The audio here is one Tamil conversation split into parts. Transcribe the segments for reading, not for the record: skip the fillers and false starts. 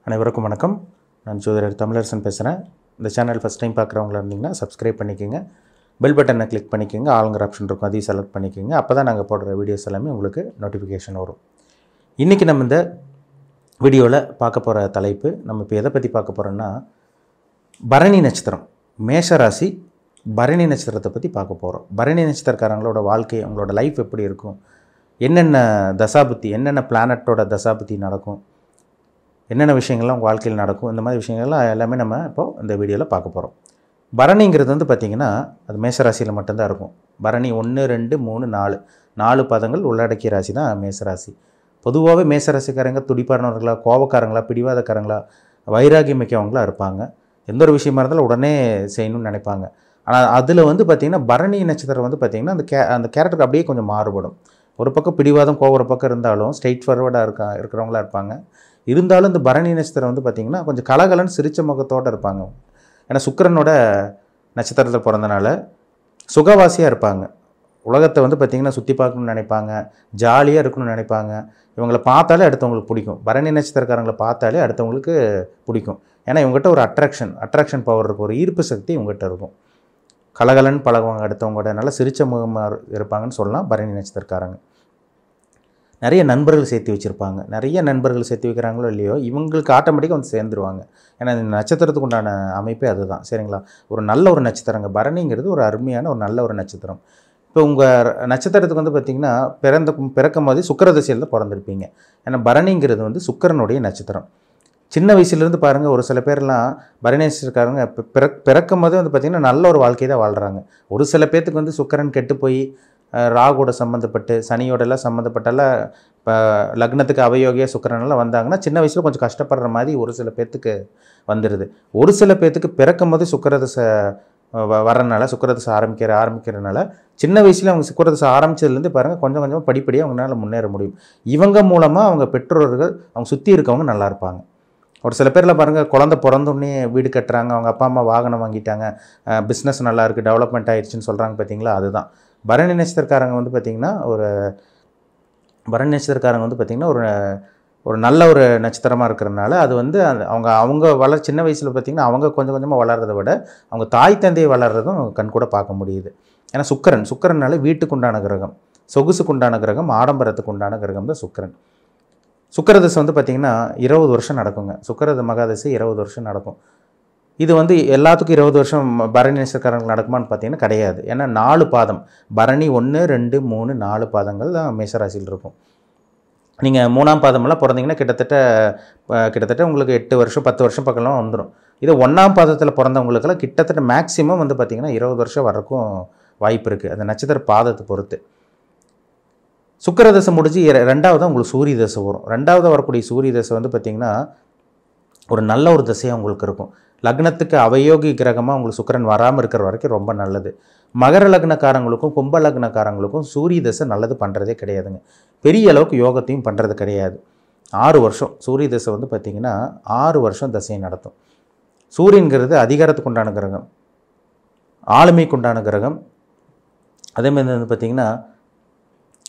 அனைவருக்கும் வணக்கம். நான் ஜோதிடர் தமிழரசன் பேசுகிறேன். இந்த சேனல் ஃபஸ்ட் டைம் பார்க்குறவங்களா இருந்தீங்கன்னா சப்ஸ்கிரைப் பண்ணிக்கோங்க. பெல் பட்டனை கிளிக் பண்ணிக்கோங்க. ஆளுங்கிற ஆப்ஷன் இருக்கும், அதையும் செலக்ட் பண்ணிக்கோங்க. அப்போ தான் நாங்கள் போடுற வீடியோஸ் எல்லாமே உங்களுக்கு நோட்டிஃபிகேஷன் வரும். இன்றைக்கி நம்ம இந்த வீடியோவில் பார்க்க போகிற தலைப்பு, நம்ம இப்போ எதை பற்றி பார்க்க போகிறோன்னா, பரணி நட்சத்திரம், மேஷராசி பரணி நட்சத்திரத்தை பற்றி பார்க்க போகிறோம். பரணி நட்சத்திரக்காரங்களோட வாழ்க்கை, அவங்களோட லைஃப் எப்படி இருக்கும், என்னென்ன தசாபுத்தி, என்னென்ன பிளானட்டோட தசாபுத்தி நடக்கும், என்னென்ன விஷயங்கள்லாம் உங்கள் வாழ்க்கையில் நடக்கும், இந்த மாதிரி விஷயங்கள்லாம் எல்லாமே நம்ம இப்போது இந்த வீடியோவில் பார்க்க போகிறோம். பரணிங்கிறது வந்து பார்த்திங்கன்னா அது மேஷராசியில் மட்டும்தான் இருக்கும். பரணி 1, 2, 3, 4 பதங்கள் உள்ளடக்கிய ராசி தான் மேஷராசி. பொதுவாகவே மேஷராசிக்காரங்க துடிப்பானவர்களா, கோபக்காரங்களா, பிடிவாதக்காரங்களா, வைராகியம் மிக்கவங்களா இருப்பாங்க. எந்த ஒரு விஷயமா இருந்தாலும் உடனே செய்யணும்னு நினைப்பாங்க. ஆனால் அதில் வந்து பார்த்திங்கன்னா பரணி நட்சத்திரம் வந்து பார்த்திங்கன்னா அந்த கேரக்டருக்கு அப்படியே கொஞ்சம் மாறுபடும். ஒரு பக்கம் பிடிவாதம், கோவம் ஒரு பக்கம் இருந்தாலும் ஸ்ட்ரெயிட் ஃபார்வர்டாக இருக்கிறவங்களா இருப்பாங்க. இருந்தாலும் இந்த பரணி நட்சத்திரம் வந்து பார்த்திங்கன்னா கொஞ்சம் கலகலன்னு சிரிச்ச முகத்தோடு இருப்பாங்க. ஏன்னா சுக்கிரனோட நட்சத்திரத்தில் பிறந்தனால சுகவாசியாக இருப்பாங்க. உலகத்தை வந்து பார்த்திங்கன்னா சுற்றி பார்க்கணும்னு நினைப்பாங்க, ஜாலியாக இருக்கணும்னு நினைப்பாங்க. இவங்களை பார்த்தாலே அடுத்தவங்களுக்கு பிடிக்கும். பரணி நட்சத்திரக்காரங்களை பார்த்தாலே அடுத்தவங்களுக்கு பிடிக்கும். ஏன்னா இவங்ககிட்ட ஒரு அட்ராக்ஷன் பவர் இருக்கும், ஒரு ஈர்ப்பு சக்தி இவங்ககிட்ட இருக்கும். கலகலன்னு பழகுவாங்க, அடுத்தவங்களோட நல்லா சிரிச்ச முகமாக இருப்பாங்கன்னு சொல்லலாம் பரணி நட்சத்திரக்காரங்க. நிறைய நண்பர்கள் சேர்த்து வச்சுருப்பாங்க. நிறைய நண்பர்கள் சேர்த்து வைக்கிறாங்களோ இல்லையோ, இவங்களுக்கு ஆட்டோமேட்டிக்காக வந்து சேர்ந்துருவாங்க. ஏன்னா இந்த நட்சத்திரத்துக்கு உண்டான அமைப்பே அதுதான், சரிங்களா? ஒரு நல்ல ஒரு நட்சத்திரங்க பரணிங்கிறது, ஒரு அருமையான ஒரு நல்ல ஒரு நட்சத்திரம். இப்போ உங்கள் நட்சத்திரத்துக்கு வந்து பார்த்திங்கன்னா பிறக்கும் போதே சுக்கிர திசையில் தான் பிறந்திருப்பீங்க. ஏன்னா பரணிங்கிறது வந்து சுக்கிரனுடைய நட்சத்திரம். சின்ன வயசுலேருந்து பாருங்கள், ஒரு சில பேர்லாம் பரணி நட்சத்திரக்காரங்க பிறக்கும் போதே வந்து பார்த்திங்கன்னா நல்ல ஒரு வாழ்க்கை தான் வாழ்கிறாங்க. ஒரு சில பேர்த்துக்கு வந்து சுக்கிரன் கெட்டு போய் ராகுவோட சம்மந்தப்பட்டு, சனியோடலாம் சம்மந்தப்பட்டெல்லாம் இப்போ லக்னத்துக்கு அவயோகியாக சுக்கிரனெல்லாம் வந்தாங்கன்னா சின்ன வயசில் கொஞ்சம் கஷ்டப்படுற மாதிரி ஒரு சில பேர்த்துக்கு வந்துடுது. ஒரு சில பேர்த்துக்கு பிறக்கும் போது சுக்கிரதசை வரனால, சுக்கிரதசை ஆரம்பிக்கிறனால சின்ன வயசில் அவங்க சுக்கிரதசை ஆரம்பித்ததுலேருந்து பாருங்கள் கொஞ்சம் கொஞ்சமாக படிப்படியாக அவங்களால முன்னேற முடியும். இவங்க மூலமாக அவங்க பெற்றோர்கள், அவங்க சுற்றி இருக்கவங்க நல்லா இருப்பாங்க. ஒரு சில பேரில் பாருங்கள், குழந்தை பிறந்தோடனே வீடு கட்டுறாங்க, அவங்க அப்பா அம்மா வாகனம் வாங்கிட்டாங்க, பிஸ்னஸ் நல்லா இருக்குது, டெவலப்மெண்ட் ஆகிடுச்சின்னு சொல்கிறாங்க பார்த்தீங்களா? அதுதான் பரணி நட்சத்திரக்காரங்க வந்து பார்த்திங்கன்னா ஒரு நல்ல ஒரு நட்சத்திரமாக இருக்கிறனால அது வந்து அவங்க சின்ன வயசில் பார்த்திங்கன்னா அவங்க கொஞ்சம் கொஞ்சமாக வளர்கிறத விட அவங்க தாய் தந்தையை வளர்கிறதும் கண் கூட பார்க்க முடியுது. ஏன்னா சுக்கிரனால வீட்டுக்கு உண்டான கிரகம், சொகுசுக்கு உண்டான கிரகம், ஆடம்பரத்துக்கு உண்டான கிரகம் தான் சுக்கிரன். சுக்கிரதசை வந்து பார்த்திங்கன்னா 20 வருஷம் நடக்குங்க. சுக்கிரத மகாதசை 20 வருஷம் நடக்கும். இது வந்து எல்லாத்துக்கும் 20 வருஷம் பரணி நட்சத்திரக்காரங்களுக்கு நடக்குமான்னு பார்த்தீங்கன்னா கிடையாது. ஏன்னா 4 பாதம், பரணி 1, 2, 3, 4 பாதங்கள் தான் மேஷராசியில் இருக்கும். நீங்கள் 3ஆம் பாதமெல்லாம் பிறந்தீங்கன்னா கிட்டத்தட்ட உங்களுக்கு 8 வருஷம் 10 வருஷம் பக்கம்லாம் வந்துடும். இது 1ஆம் பாதத்தில் பிறந்தவங்களுக்கெல்லாம் கிட்டத்தட்ட மேக்ஸிமம் வந்து பார்த்திங்கன்னா 20 வருஷம் வரைக்கும் வாய்ப்பு இருக்குது, அந்த நட்சத்திர பாதத்தை பொறுத்து. சுக்கிரதசை முடிஞ்சு 2வது உங்களுக்கு சூரிய தசை வரும். 2வது வரக்கூடிய சூரிய தசை வந்து பார்த்திங்கன்னா ஒரு நல்ல ஒரு தசையாக உங்களுக்கு இருக்கும். லக்னத்துக்கு அவயோகி கிரகமாக உங்களுக்கு சுக்கிரன் வராமல் இருக்கிற வரைக்கும் ரொம்ப நல்லது. மகர லக்னக்காரங்களுக்கும் கும்ப லக்னக்காரங்களுக்கும் சூரிய தசை நல்லது பண்ணுறதே கிடையாதுங்க. பெரிய அளவுக்கு யோகத்தையும் பண்ணுறது கிடையாது. 6 வருஷம் சூரிய தசை வந்து பார்த்திங்கன்னா 6 வருஷம் தசையை நடத்தும். சூரியன்கிறது அதிகாரத்துக்கு உண்டான கிரகம், ஆளுமைக்கு உண்டான கிரகம். அதேமாதிரி வந்து பார்த்திங்கன்னா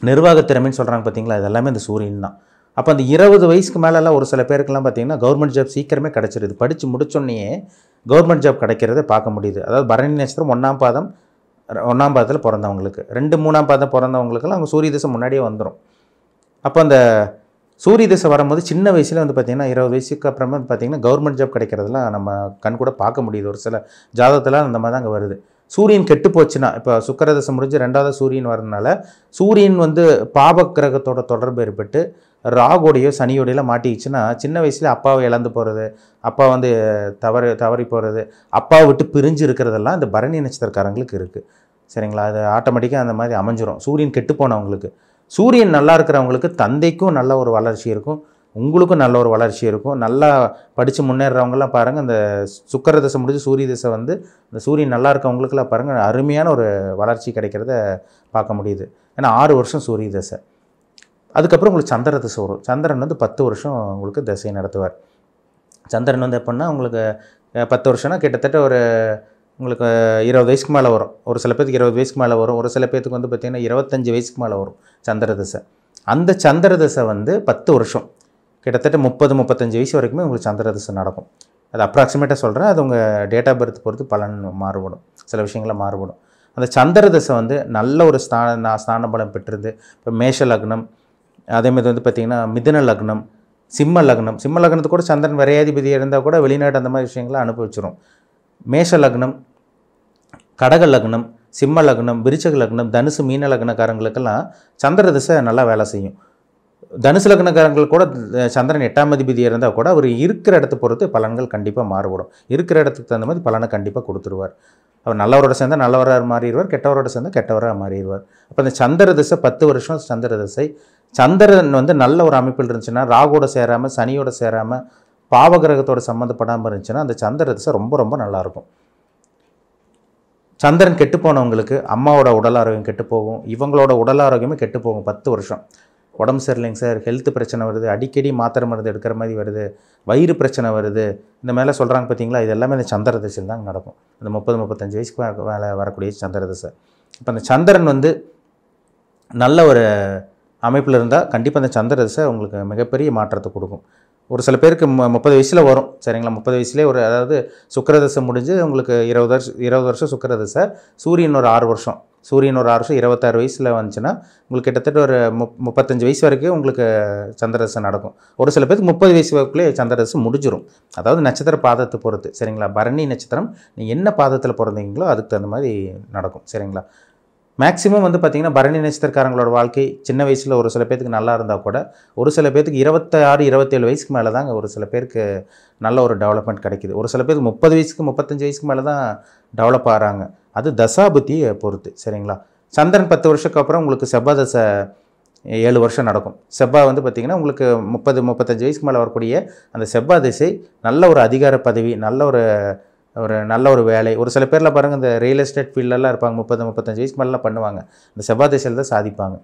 நிர்வாகத்திறமைன்னு சொல்கிறாங்க பார்த்தீங்களா, இது எல்லாமே இந்த சூரியன் தான். அப்போ அந்த 20 வயசுக்கு மேலெல்லாம் ஒரு சில பேருக்கெல்லாம் பார்த்திங்கன்னா கவர்மெண்ட் ஜாப் சீக்கிரமே கிடச்சிருது. படித்து முடிச்சோடனே கவர்மெண்ட் ஜாப் கிடைக்கிறத பார்க்க முடியுது. அதாவது பரணி நட்சத்திரம் 1ஆம் பாதத்தில் பிறந்தவங்களுக்கு, 2, 3ஆம் பாதம் பிறந்தவங்களுக்கெல்லாம் அவங்க சூரிய தசை முன்னாடியே வந்துடும். அப்போ அந்த சூரிய தசை வரும்போது சின்ன வயசில் வந்து பார்த்திங்கன்னா 20 வயசுக்கு அப்புறமா வந்து பார்த்திங்கன்னா கவர்மெண்ட் ஜாப் கிடைக்கிறதுலாம் நம்ம கண் கூட பார்க்க முடியுது. ஒரு சில ஜாதகத்தில் அந்த மாதிரி தான் அங்கே வருது. சூரியன் கெட்டு போச்சுன்னா, இப்போ சுக்கிரதசை முடிஞ்சு 2வது சூரியன் வரதுனால சூரியன் வந்து பாப கிரகத்தோட தொடர்பு ஏற்பட்டு ராகுடையோ சனியோடையெல்லாம் மாட்டிக்கிச்சுன்னா சின்ன வயசுல அப்பாவை இழந்து போகிறது, அப்பா வந்து தவறி போகிறது, அப்பாவை விட்டு பிரிஞ்சு இருக்கிறதெல்லாம் இந்த பரணி நட்சத்திரக்காரங்களுக்கு இருக்குது, சரிங்களா? அது ஆட்டோமேட்டிக்காக அந்த மாதிரி அமைஞ்சிரும். சூரியன் கெட்டு போனவங்களுக்கு. சூரியன் நல்லா இருக்கிறவங்களுக்கு தந்தைக்கும் நல்ல ஒரு வளர்ச்சி இருக்கும், உங்களுக்கும் நல்ல ஒரு வளர்ச்சி இருக்கும். நல்லா படித்து முன்னேறவங்களாம் பாருங்கள், இந்த சுக்கிரதசை முடிஞ்சு சூரிய தசை வந்து இந்த சூரியன் நல்லா இருக்கவங்களுக்குலாம் பாருங்கள் அருமையான ஒரு வளர்ச்சி கிடைக்கிறத பார்க்க முடியுது. ஏன்னா 6 வருஷம் சூரிய தசை. அதுக்கப்புறம் உங்களுக்கு சந்திர தசை வரும். சந்திரன் வந்து 10 வருஷம் உங்களுக்கு தசை நடத்துவார். சந்திரன் வந்து எப்படின்னா உங்களுக்கு 10 வருஷம்னா கிட்டத்தட்ட உங்களுக்கு 20 வயசுக்கு மேலே வரும். ஒரு சில பேருக்கு 20 வயசுக்கு மேலே வரும், ஒரு சில பேருக்கு வந்து பார்த்திங்கன்னா 25 வயசுக்கு மேலே வரும் சந்திர தசை. அந்த சந்திர தசை வந்து 10 வருஷம் கிட்டத்தட்ட 30-35 வயசு வரைக்குமே உங்களுக்கு சந்திர தசை நடக்கும். அது அப்ராக்சிமேட்டாக சொல்கிறேன். அது உங்கள் டேட் ஆஃப் பர்த் பொறுத்து பலன் மாறுபடும், சில விஷயங்கள்லாம் மாறுபடும். அந்த சந்திர தசை வந்து நல்ல ஒரு ஸ்தான பலம் பெற்றது. இப்போ மேஷ லக்னம், அதேமாதிரி வந்து பார்த்திங்கன்னா மிதுன லக்னம், சிம்ம லக்னம். சிம்ம லக்னத்துக்கு கூட சந்திரன் விரையாதிபதி இருந்தால் கூட வெளிநாடு அந்த மாதிரி விஷயங்களை அனுபவிச்சிடும். மேஷ லக்னம், கடக லக்னம், சிம்ம லக்னம், விருச்சக லக்னம், தனுசு மீன லக்னக்காரங்களுக்கெல்லாம் சந்திர திசை நல்லா வேலை செய்யும். தனுசு லக்னக்காரங்களுக்கு கூட சந்திரன் 8ஆம் அதிபதி இருந்தால் கூட அவர் இருக்கிற இடத்த பொறுத்து பலன்கள் கண்டிப்பாக மாறுபடும். இருக்கிற இடத்துக்கு தகுந்த மாதிரி பலனை கண்டிப்பாக கொடுத்துருவார். அவர் நல்லவரோட சேர்ந்தால் நல்லவராக மாறிடுவார், கெட்டவரோட சேர்ந்தால் கெட்டவராக மாறிடுவார். அப்போ அந்த சந்திர திசை 10 வருஷம் சந்திர திசை. சந்திரன் வந்து நல்ல ஒரு அமைப்பில் இருந்துச்சுன்னா, ராகுவோட சேராமல் சனியோட சேராமல் பாவகிரகத்தோட சம்மந்தப்படாமல் இருந்துச்சுன்னா அந்த சந்திர திசை ரொம்ப ரொம்ப நல்லாயிருக்கும். சந்திரன் கெட்டு போனவங்களுக்கு அம்மாவோட உடல் ஆரோக்கியம் கெட்டு போகும், இவங்களோட உடல் ஆரோக்கியமே கெட்டு போகும். 10 வருஷம் உடம்பு சரியில்லைங்க சார், ஹெல்த் பிரச்சனை வருது, அடிக்கடி மாத்திரை மருந்து எடுக்கிற மாதிரி வருது, வயிறு பிரச்சனை வருது, இந்த மேலே சொல்கிறாங்க பார்த்தீங்களா, இது எல்லாமே இந்த சந்திர திசையில் தான் நடக்கும். இந்த 30-35 வயசுக்கு மேலே வரக்கூடிய சந்திர திசை. இப்போ அந்த சந்திரன் வந்து நல்ல ஒரு அமைப்பில் இருந்தால் கண்டிப்பாக அந்த சந்திர திசை உங்களுக்கு மிகப்பெரிய மாற்றத்தை கொடுக்கும். ஒரு சில பேருக்கு 30 வயசில் வரும், சரிங்களா. 30 வயசுலேயே ஒரு, அதாவது சுக்கிரதசை முடிஞ்சு உங்களுக்கு 20 வருஷம் சுக்கிரதசை, சூரியன் ஒரு 6 வருஷம், சூரியன் ஒரு 6 வருஷம் 26 வயசில் வந்துச்சுன்னா உங்களுக்கு கிட்டத்தட்ட ஒரு 35 வயசு வரைக்கும் உங்களுக்கு சந்திரதசை நடக்கும். ஒரு சில பேருக்கு 30 வயசு வரைக்குள்ளே சந்திரதசை முடிஞ்சிடும். அதாவது நட்சத்திர பாதத்தை பொறுத்து, சரிங்களா. பரணி நட்சத்திரம் நீங்கள் என்ன பாதத்தில் பிறந்தீங்களோ அதுக்கு தகுந்த மாதிரி நடக்கும், சரிங்களா. மேக்ஸிமம் வந்து பார்த்திங்கன்னா பரணி நட்சத்திரக்காரங்களோட வாழ்க்கை சின்ன வயசில் ஒரு சில பேருக்கு நல்லா இருந்தால் கூட ஒரு சில பேருக்கு 26-27 வயசுக்கு மேலே தாங்க ஒரு சில பேருக்கு நல்ல ஒரு டெவலப்மெண்ட் கிடைக்குது. ஒரு சில பேருக்கு 30 வயசுக்கு 35 வயசுக்கு மேலே தான் டெவலப் ஆகிறாங்க. அது தசாபுத்தியை பொறுத்து, சரிங்களா. சந்திரன் 10 வருஷத்துக்கு அப்புறம் உங்களுக்கு செவ்வாய் தசை 7 வருஷம் நடக்கும். செவ்வாய் வந்து பார்த்திங்கன்னா உங்களுக்கு 30-35 வயசுக்கு மேலே வரக்கூடிய அந்த செவ்வாய் திசை நல்ல ஒரு அதிகார பதவி, நல்ல ஒரு வேலை. ஒரு சில பேரில் பாருங்கள் இந்த ரியல் எஸ்டேட் ஃபீல்டெல்லாம் இருப்பாங்க, 30-35 வயசுக்கு மேலாம் பண்ணுவாங்க. இந்த செவ்வாய் திசையில் தான் சாதிப்பாங்க.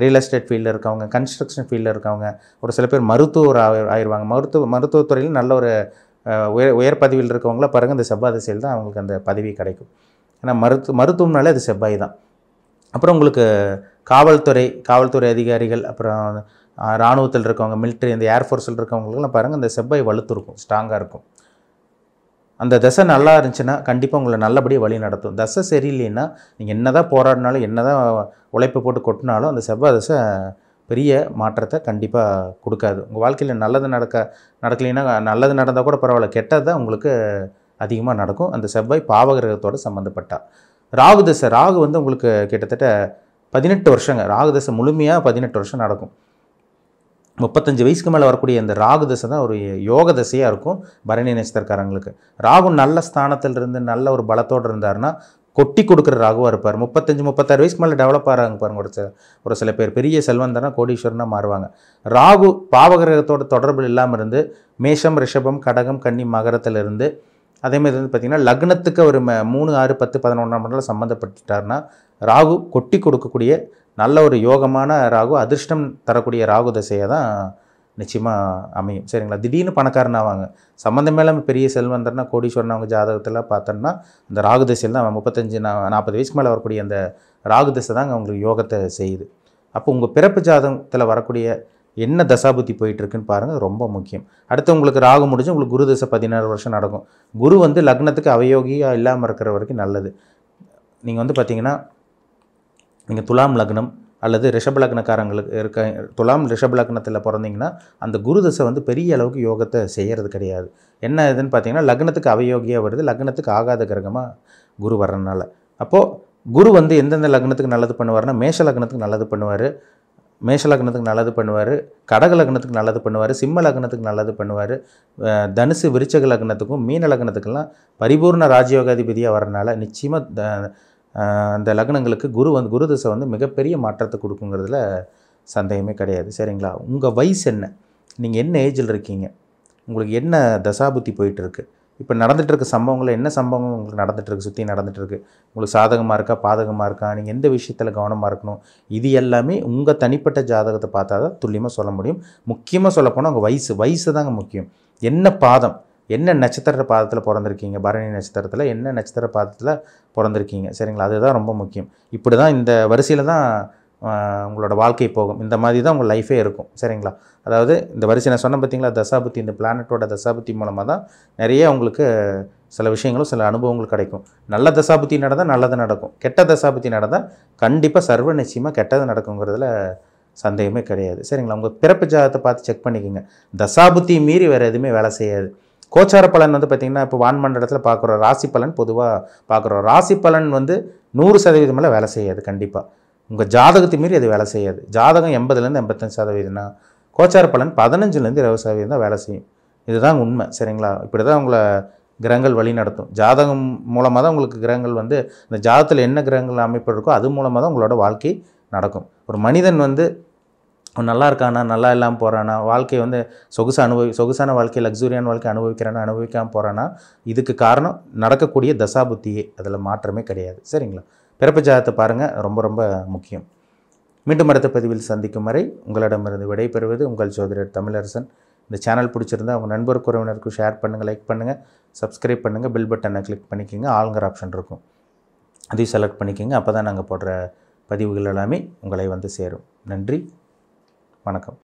ரியல் எஸ்டேட் ஃபீல்டில் இருக்கவங்க, கன்ஸ்ட்ரக்ஷன் ஃபீல்டில் இருக்கவங்க, ஒரு சில பேர் மருத்துவர் ஆயிடுவாங்க. மருத்துவத்துறையில் நல்ல ஒரு உயர் பதவியில் இருக்கவங்கள பாருங்கள் இந்த செவ்வாய் திசையில் தான் அவங்களுக்கு அந்த பதவி கிடைக்கும். ஏன்னா மருத்துவம்னாலே அது செவ்வாய் தான். அப்புறம் உங்களுக்கு காவல்துறை அதிகாரிகள், அப்புறம் இராணுவத்தில் இருக்கவங்க, மிலிட்ரி, இந்த ஏர்ஃபோர்ஸில் இருக்கவங்களுக்குலாம் பாருங்கள் இந்த செவ்வாய் வலுத்து இருக்கும், ஸ்ட்ராங்காக இருக்கும். அந்த தசை நல்லா இருந்துச்சுன்னா கண்டிப்பாக உங்களை நல்லபடியாக வழி நடத்தும். தசை சரியில்லைன்னா நீங்கள் என்ன தான் போராடினாலும் என்ன தான் உழைப்பு போட்டு கொட்டினாலும் அந்த செவ்வாய் தசை பெரிய மாற்றத்தை கண்டிப்பாக கொடுக்காது. உங்கள் வாழ்க்கையில் நல்லது நடக்கலைன்னா, நல்லது நடந்தால் கூட பரவாயில்ல, கெட்டது தான் உங்களுக்கு அதிகமாக நடக்கும். அந்த செவ்வாய் பாவகிரகத்தோடு சம்மந்தப்பட்டா. ராகு தசை, ராகு வந்து உங்களுக்கு கிட்டத்தட்ட 18 வருஷங்க. ராகு தசை முழுமையாக 18 வருஷம் நடக்கும். 35 வயசுக்கு மேலே வரக்கூடிய இந்த ராகு தசை தான் ஒரு யோக தசையாக இருக்கும் பரணி நட்சத்திரக்காரங்களுக்கு. ராகு நல்ல ஸ்தானத்தில் இருந்து நல்ல ஒரு பலத்தோடு இருந்தாருன்னா கொட்டி கொடுக்குற ராகுவாக இருப்பார். 35-36 வயசுக்கு மேலே டெவலப் ஆகிறாங்க பாருங்க. ஒரு சில பேர் பெரிய செல்வந்தனா கோடீஸ்வரனாக மாறுவாங்க. ராகு பாவகிரகத்தோட தொடர்பு இல்லாமல் இருந்து மேஷம், ரிஷபம், கடகம், கன்னி, மகரத்தில் இருந்து அதேமாதிரி வந்து பார்த்திங்கன்னா லக்னத்துக்கு ஒரு 3, 6, 10, 11 மண்டலம் சம்மந்தப்பட்டுட்டார்னா ராகு கொட்டி கொடுக்கக்கூடிய நல்ல ஒரு யோகமான ராகு, அதிர்ஷ்டம் தரக்கூடிய ராகு தசையை தான் நிச்சயமாக அமையும், சரிங்களா. திடீர்னு பணக்காரன் ஆவாங்க. சம்மந்தம் மேலே பெரிய செல்வந்தர்னா கோடீஸ்வரன் அவங்க ஜாதகத்தில் பார்த்தோன்னா அந்த ராகு தசையில் தான் 35-40 வயசுக்கு மேலே வரக்கூடிய அந்த ராகு தசை தாங்க அவங்களுக்கு யோகத்தை செய்யுது. அப்போ உங்கள் பிறப்பு ஜாதகத்தில் வரக்கூடிய என்ன தசாபுத்தி போயிட்டுருக்குன்னு பாருங்கள், ரொம்ப முக்கியம். அடுத்து உங்களுக்கு ராகு முடிஞ்சு உங்களுக்கு குரு தசை 16 வருஷம் நடக்கும். குரு வந்து லக்னத்துக்கு அவயோகியாக இல்லாமல் இருக்கிற வரைக்கும் நல்லது. நீங்கள் வந்து பார்த்திங்கன்னா நீங்கள் துலாம் லக்னம் அல்லது ரிஷப லக்னக்காரங்களுக்கு துலாம் ரிஷப லக்னத்தில் பிறந்தீங்கன்னா அந்த குரு தசை வந்து பெரிய அளவுக்கு யோகத்தை செய்கிறது கிடையாது. என்ன இதுன்னு பார்த்தீங்கன்னா லக்னத்துக்கு அவயோகியாக வருது, லக்னத்துக்கு ஆகாத கிரகமாக குரு வர்றதுனால. அப்போது குரு வந்து எந்தெந்த லக்னத்துக்கு நல்லது பண்ணுவார்னா மேஷ லக்னத்துக்கு நல்லது பண்ணுவார், கடக லக்னத்துக்கு நல்லது பண்ணுவார், சிம்ம லக்னத்துக்கு நல்லது பண்ணுவார், தனுசு விருச்சக லக்னத்துக்கும் மீன லக்னத்துக்கெல்லாம் பரிபூர்ண ராஜயோகாதிபதியாக வரனால நிச்சயமாக அந்த லக்னங்களுக்கு குரு தசை வந்து மிகப்பெரிய மாற்றத்தை கொடுக்குங்கிறதுல சந்தேகமே கிடையாது, சரிங்களா. உங்கள் வயசு என்ன, நீங்கள் என்ன ஏஜில் இருக்கீங்க, உங்களுக்கு என்ன தசாபுத்தி போயிட்டுருக்கு, இப்போ நடந்துகிட்ருக்க சம்பவங்களில் என்ன சம்பவம் உங்களுக்கு நடந்துகிட்ருக்கு, சுற்றி நடந்துகிட்ருக்கு, உங்களுக்கு சாதகமாக இருக்கா பாதகமாக இருக்கா, நீங்கள் எந்த விஷயத்தில் கவனமாக இருக்கணும், இது எல்லாமே உங்கள் தனிப்பட்ட ஜாதகத்தை பார்த்தா தான் துல்லியமாக சொல்ல முடியும். முக்கியமாக சொல்லப்போனால் உங்கள் வயசு தாங்க முக்கியம். என்ன பாதம், என்ன நட்சத்திர பாதத்தில் பிறந்திருக்கீங்க, பரணி நட்சத்திரத்தில் என்ன நட்சத்திர பாதத்தில் பிறந்திருக்கீங்க, சரிங்களா, அதுதான் ரொம்ப முக்கியம். இப்படி தான் இந்த வரிசையில் தான் உங்களோட வாழ்க்கை போகும். இந்த மாதிரி தான் உங்கள் லைஃபே இருக்கும். சரிங்களா? அதாவது இந்த வரிசை நான் சொன்னேன் பார்த்தீங்களா, தசாபுத்தி, இந்த பிளானட்டோட தசாபுத்தி மூலமாக தான் நிறைய உங்களுக்கு சில விஷயங்களும் சில அனுபவங்கள் கிடைக்கும். நல்ல தசாபுத்தி நடந்தால் நல்லது நடக்கும், கெட்ட தசாபுத்தி நடந்தால் கண்டிப்பாக சர்வ நிச்சயமாக கெட்டது நடக்குங்கிறதுல சந்தேகமே கிடையாது. சரிங்களா? உங்கள் பிறப்பு ஜாதகத்தை பார்த்து செக் பண்ணிக்கோங்க. தசாபுத்தி மீறி வேறு எதுவுமே வேலை செய்யாது. கோச்சார பலன் வந்து பார்த்திங்கன்னா, இப்போ வான்மண்டலத்தில் பார்க்குறோம், ராசி பலன் பொதுவாக பார்க்குறோம். ராசி பலன் வந்து 100% மேலே வேலை செய்யாது. கண்டிப்பாக உங்கள் ஜாதகத்தை மீறி அது வேலை செய்யாது. ஜாதகம் 80லேருந்து 85%, கோச்சார பலன் 15லேருந்து 20% தான் வேலை செய்யும். இதுதான் உண்மை. சரிங்களா? இப்படி தான் உங்களை கிரகங்கள் வழி நடத்தும். ஜாதகம் மூலமாக தான் உங்களுக்கு கிரகங்கள் வந்து இந்த ஜாதகத்தில் என்ன கிரகங்கள் அமைப்பு இருக்கோ அது மூலமாக தான் உங்களோட வாழ்க்கை நடக்கும். ஒரு மனிதன் வந்து நல்லா இருக்கானா, நல்லா இல்லாமல் போகிறானா, வாழ்க்கையை வந்து சொகுசான வாழ்க்கை, லக்ஸூரியான வாழ்க்கை அனுபவிக்கிறானா, அனுபவிக்காமல் போகிறானா, இதுக்கு காரணம் நடக்கக்கூடிய தசாபுத்தியே. அதில் மாற்றமே கிடையாது. சரிங்களா? பிறப்பு ஜாதகத்தை பாருங்கள், ரொம்ப ரொம்ப முக்கியம். மீண்டும் அடுத்த பதிவில் சந்திக்கும் வரை உங்களிடமிருந்து விடைபெறுவது உங்கள் ஜோதிடர் தமிழரசன். இந்த சேனல் பிடிச்சிருந்தா உங்கள் நண்பருக்கு உறவினருக்கு ஷேர் பண்ணுங்கள், லைக் பண்ணுங்கள், சப்ஸ்கிரைப் பண்ணுங்கள், பெல் பட்டனை கிளிக் பண்ணிக்கோங்க. ஆளுங்கிற ஆப்ஷன் இருக்கும், அதையும் செலக்ட் பண்ணிக்கோங்க. அப்போ தான் நாங்கள் போடுற பதிவுகள் எல்லாமே உங்களை வந்து சேரும். நன்றி, வணக்கம்.